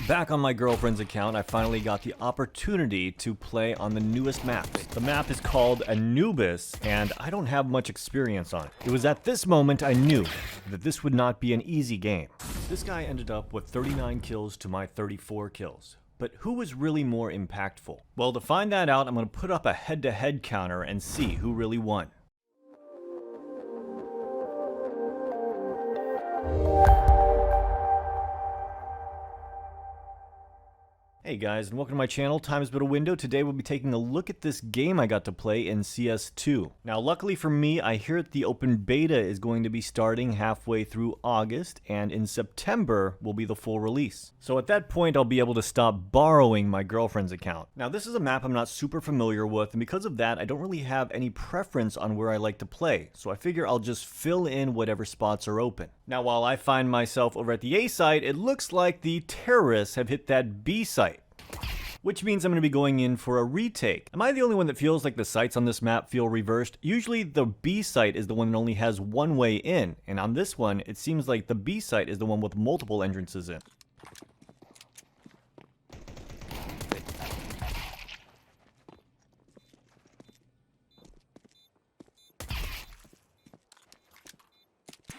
Back on my girlfriend's account, I finally got the opportunity to play on the newest map. The map is called Anubis, and I don't have much experience on it. It was at this moment I knew that this would not be an easy game. This guy ended up with 39 kills to my 34 kills. But who was really more impactful? Well, to find that out, I'm going to put up a head-to-head counter and see who really won. Hey guys, and welcome to my channel, Time's But a Window. Today we'll be taking a look at this game I got to play in CS2. Now luckily for me, I hear that the open beta is going to be starting halfway through August, and in September will be the full release. So at that point I'll be able to stop borrowing my girlfriend's account. Now this is a map I'm not super familiar with, and because of that I don't really have any preference on where I like to play, so I figure I'll just fill in whatever spots are open. Now while I find myself over at the A site, it looks like the terrorists have hit that B site, which means I'm going to be going in for a retake. Am I the only one that feels like the sites on this map feel reversed? Usually the B site is the one that only has one way in, and on this one it seems like the B site is the one with multiple entrances in.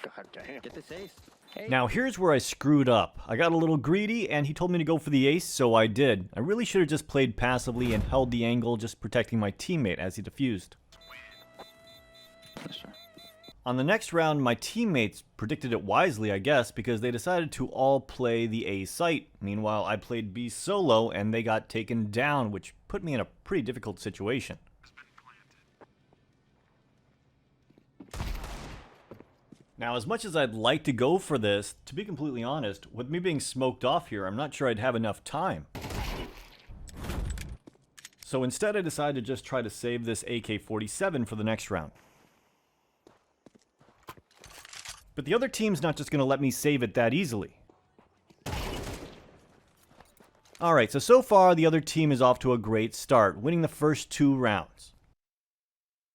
God damn. Get this ace. Hey. Now here's where I screwed up. I got a little greedy and he told me to go for the ace, so I did. I really should have just played passively and held the angle, just protecting my teammate as he defused. On the next round, my teammates predicted it wisely, I guess, because they decided to all play the A site. Meanwhile, I played B solo and they got taken down, which put me in a pretty difficult situation. Now, as much as I'd like to go for this, to be completely honest, with me being smoked off here, I'm not sure I'd have enough time. So instead I decided to just try to save this AK-47 for the next round. But the other team's not just going to let me save it that easily. Alright, so far the other team is off to a great start, winning the first 2 rounds.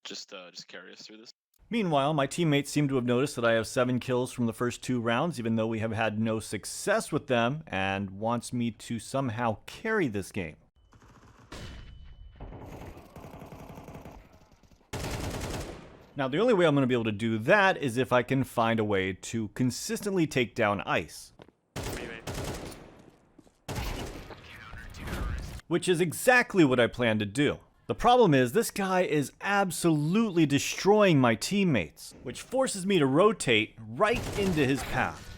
Just carry us through this. Meanwhile, my teammates seem to have noticed that I have 7 kills from the first 2 rounds, even though we have had no success with them, and wants me to somehow carry this game. Now, the only way I'm going to be able to do that is if I can find a way to consistently take down i.c.e. Which is exactly what I plan to do. The problem is, this guy is absolutely destroying my teammates, which forces me to rotate right into his path.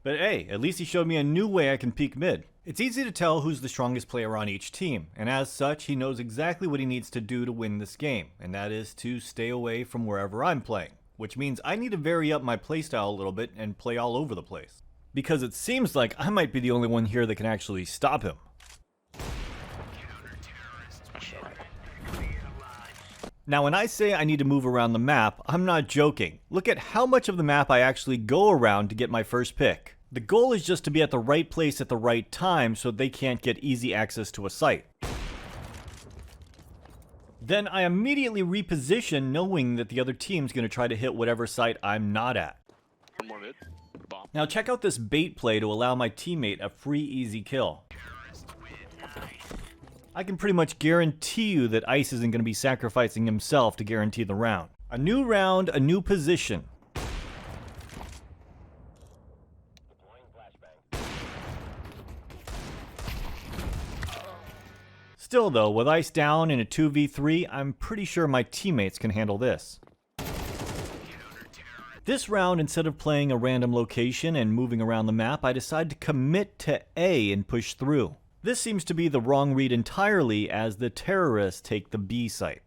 But hey, at least he showed me a new way I can peek mid. It's easy to tell who's the strongest player on each team, and as such, he knows exactly what he needs to do to win this game, and that is to stay away from wherever I'm playing, which means I need to vary up my playstyle a little bit and play all over the place. Because it seems like I might be the only one here that can actually stop him. Now when I say I need to move around the map, I'm not joking. Look at how much of the map I actually go around to get my first pick. The goal is just to be at the right place at the right time so they can't get easy access to a site. Then I immediately reposition knowing that the other team's going to try to hit whatever site I'm not at. One more mid. Bomb. Now check out this bait play to allow my teammate a free easy kill. I can pretty much guarantee you that i.c.e. isn't going to be sacrificing himself to guarantee the round. A new round, a new position. Still though, with i.c.e. down in a 2v3, I'm pretty sure my teammates can handle this. This round, instead of playing a random location and moving around the map, I decide to commit to A and push through. This seems to be the wrong read entirely, as the terrorists take the B site.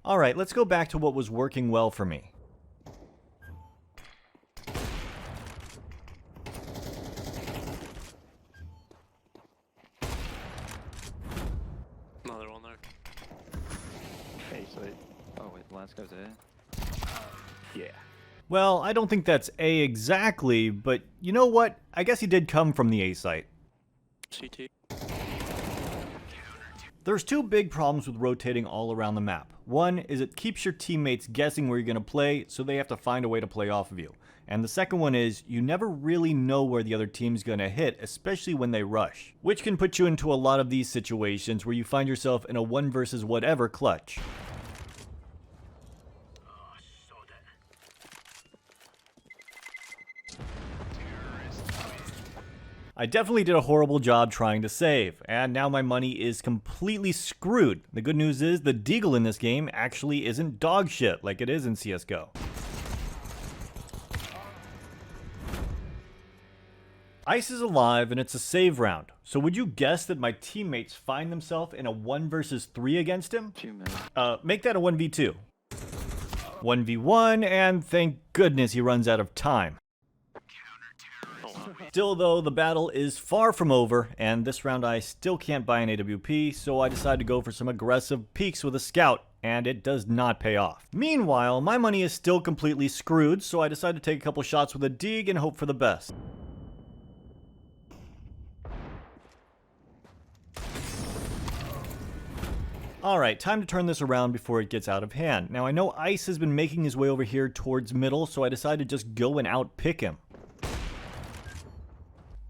Alright, let's go back to what was working well for me. Another one there. Hey, so oh wait, the last guy's A. Yeah. Well, I don't think that's A exactly, but you know what? I guess he did come from the A site. CT. There's two big problems with rotating all around the map. One is it keeps your teammates guessing where you're going to play, so they have to find a way to play off of you. And the second one is you never really know where the other team's going to hit, especially when they rush, which can put you into a lot of these situations where you find yourself in a one versus whatever clutch. I definitely did a horrible job trying to save, and now my money is completely screwed. The good news is the deagle in this game actually isn't dog shit like it is in CSGO. i.c.e is alive and it's a save round, so would you guess that my teammates find themselves in a 1 versus 3 against him? Make that a 1v2. 1v1, and thank goodness he runs out of time. Still though, the battle is far from over, and this round I still can't buy an AWP, so I decided to go for some aggressive peeks with a scout, and it does not pay off. Meanwhile, my money is still completely screwed, so I decided to take a couple shots with a dig and hope for the best. Alright, time to turn this around before it gets out of hand. Now I know i.c.e has been making his way over here towards middle, so I decided to just go and outpick him.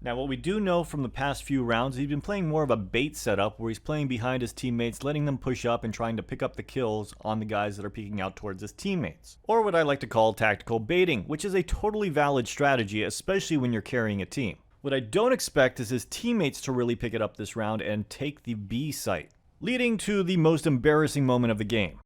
Now what we do know from the past few rounds, he's been playing more of a bait setup where he's playing behind his teammates, letting them push up and trying to pick up the kills on the guys that are peeking out towards his teammates. Or what I like to call tactical baiting, which is a totally valid strategy, especially when you're carrying a team. What I don't expect is his teammates to really pick it up this round and take the B site, leading to the most embarrassing moment of the game.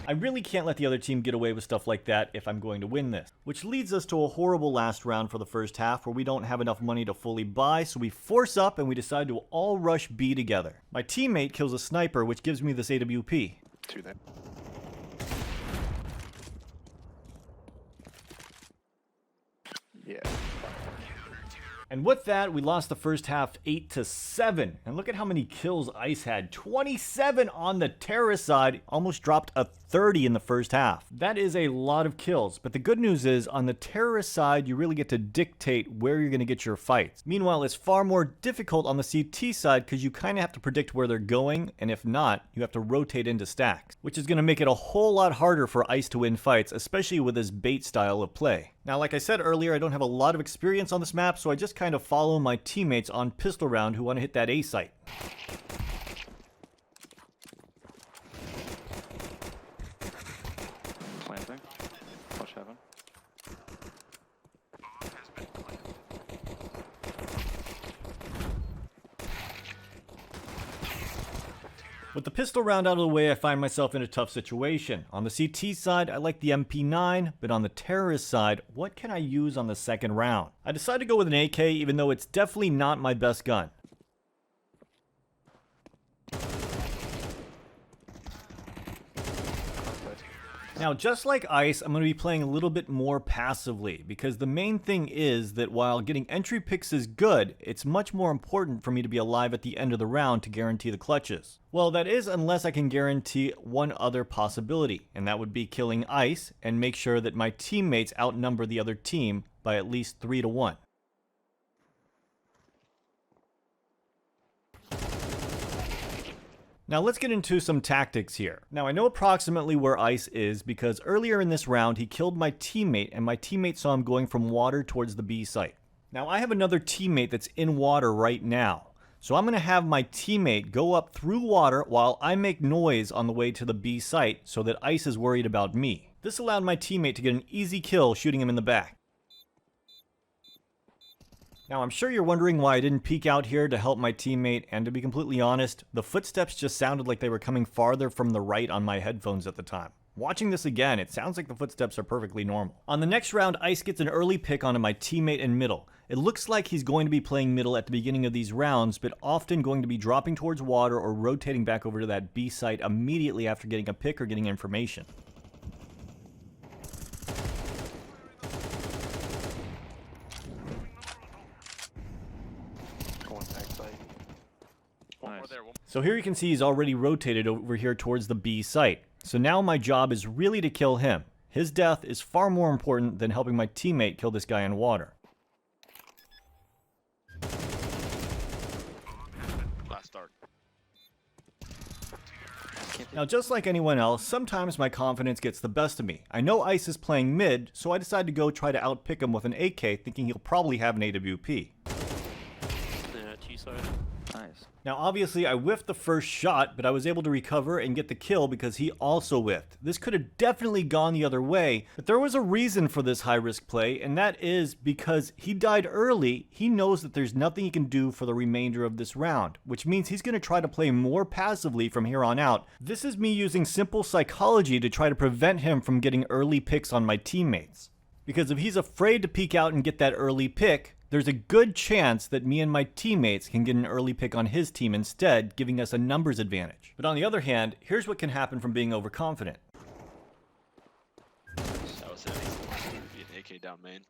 I really can't let the other team get away with stuff like that if I'm going to win this. Which leads us to a horrible last round for the first half where we don't have enough money to fully buy, so we force up and we decide to all rush B together. My teammate kills a sniper, which gives me this AWP. Two there. Yeah. And with that, we lost the first half 8-7. And look at how many kills i.c.e had. 27 on the terrorist side, almost dropped a 30 in the first half. That is a lot of kills, but the good news is on the terrorist side, you really get to dictate where you're going to get your fights. Meanwhile, it's far more difficult on the CT side because you kind of have to predict where they're going, and if not, you have to rotate into stacks, which is going to make it a whole lot harder for i.c.e to win fights, especially with this bait style of play. Now, like I said earlier, I don't have a lot of experience on this map, so I just kind of follow my teammates on pistol round who want to hit that A site. Planting. Watch heaven. With the pistol round out of the way, I find myself in a tough situation. On the CT side, I like the MP9, but on the terrorist side, what can I use on the second round? I decided to go with an AK, even though it's definitely not my best gun. Now, just like i.c.e, I'm going to be playing a little bit more passively, because the main thing is that while getting entry picks is good, it's much more important for me to be alive at the end of the round to guarantee the clutches. Well, that is unless I can guarantee one other possibility, and that would be killing i.c.e and make sure that my teammates outnumber the other team by at least 3-1. Now let's get into some tactics here. Now I know approximately where i.c.e is because earlier in this round he killed my teammate and my teammate saw him going from water towards the B site. Now I have another teammate that's in water right now. So I'm going to have my teammate go up through water while I make noise on the way to the B site so that i.c.e is worried about me. This allowed my teammate to get an easy kill shooting him in the back. Now I'm sure you're wondering why I didn't peek out here to help my teammate, and to be completely honest, the footsteps just sounded like they were coming farther from the right on my headphones at the time. Watching this again, it sounds like the footsteps are perfectly normal. On the next round, i.c.e gets an early pick onto my teammate in middle. It looks like he's going to be playing middle at the beginning of these rounds, but often going to be dropping towards water or rotating back over to that B site immediately after getting a pick or getting information. So here you can see he's already rotated over here towards the B site. So now my job is really to kill him. His death is far more important than helping my teammate kill this guy in water. Last start. Now, just like anyone else, sometimes my confidence gets the best of me. I know i.c.e is playing mid, so I decide to go try to outpick him with an AK, thinking he'll probably have an AWP. Yeah, G-side. Nice. Now, obviously, I whiffed the first shot, but I was able to recover and get the kill because he also whiffed. This could have definitely gone the other way, but there was a reason for this high-risk play, and that is because he died early. He knows that there's nothing he can do for the remainder of this round, which means he's going to try to play more passively from here on out. This is me using simple psychology to try to prevent him from getting early picks on my teammates. Because if he's afraid to peek out and get that early pick, there's a good chance that me and my teammates can get an early pick on his team instead, giving us a numbers advantage. But on the other hand, here's what can happen from being overconfident. That was it. Be an AK down main.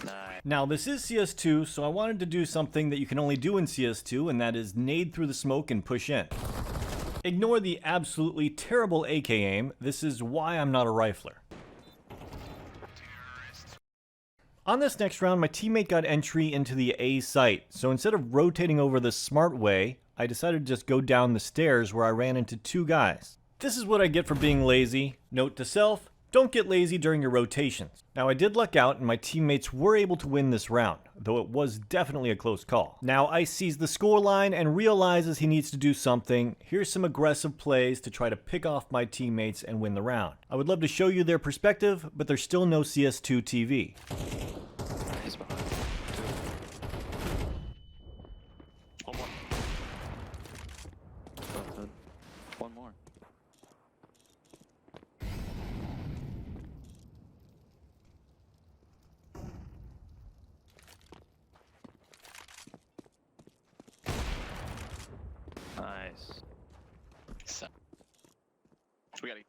Nice. Now, this is CS2, so I wanted to do something that you can only do in CS2, and that is nade through the smoke and push in. Ignore the absolutely terrible AK aim. This is why I'm not a rifler. On this next round, my teammate got entry into the A site, so instead of rotating over the smart way, I decided to just go down the stairs where I ran into two guys. This is what I get for being lazy. Note to self, don't get lazy during your rotations. Now, I did luck out and my teammates were able to win this round, though it was definitely a close call. Now, i.c.e sees the scoreline and realizes he needs to do something. Here's some aggressive plays to try to pick off my teammates and win the round. I would love to show you their perspective, but there's still no CS2 TV. He's behind. One more. Two. One more. Nice. So, we gotta.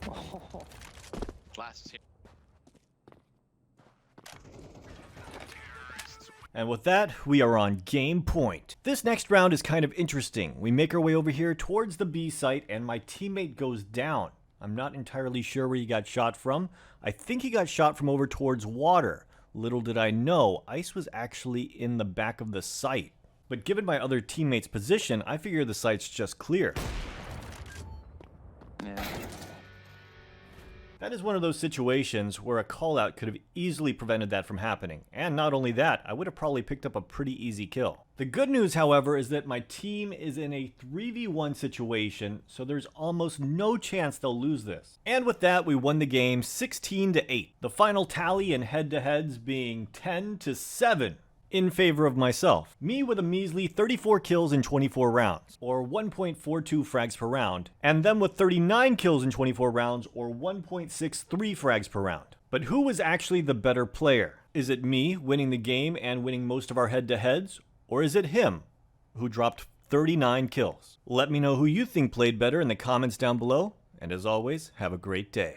Oh. Last is here. And with that, we are on game point. This next round is kind of interesting. We make our way over here towards the B site and my teammate goes down. I'm not entirely sure where he got shot from. I think he got shot from over towards water. Little did I know, i.c.e was actually in the back of the site. But given my other teammate's position, I figure the site's just clear. Yeah. That is one of those situations where a call-out could have easily prevented that from happening. And not only that, I would have probably picked up a pretty easy kill. The good news, however, is that my team is in a 3v1 situation, so there's almost no chance they'll lose this. And with that, we won the game 16-8. The final tally in head-to-heads being 10-7. In favor of myself. Me with a measly 34 kills in 24 rounds, or 1.42 frags per round, and them with 39 kills in 24 rounds, or 1.63 frags per round. But who was actually the better player? Is it me winning the game and winning most of our head-to-heads, or is it him, who dropped 39 kills? Let me know who you think played better in the comments down below, and as always, have a great day.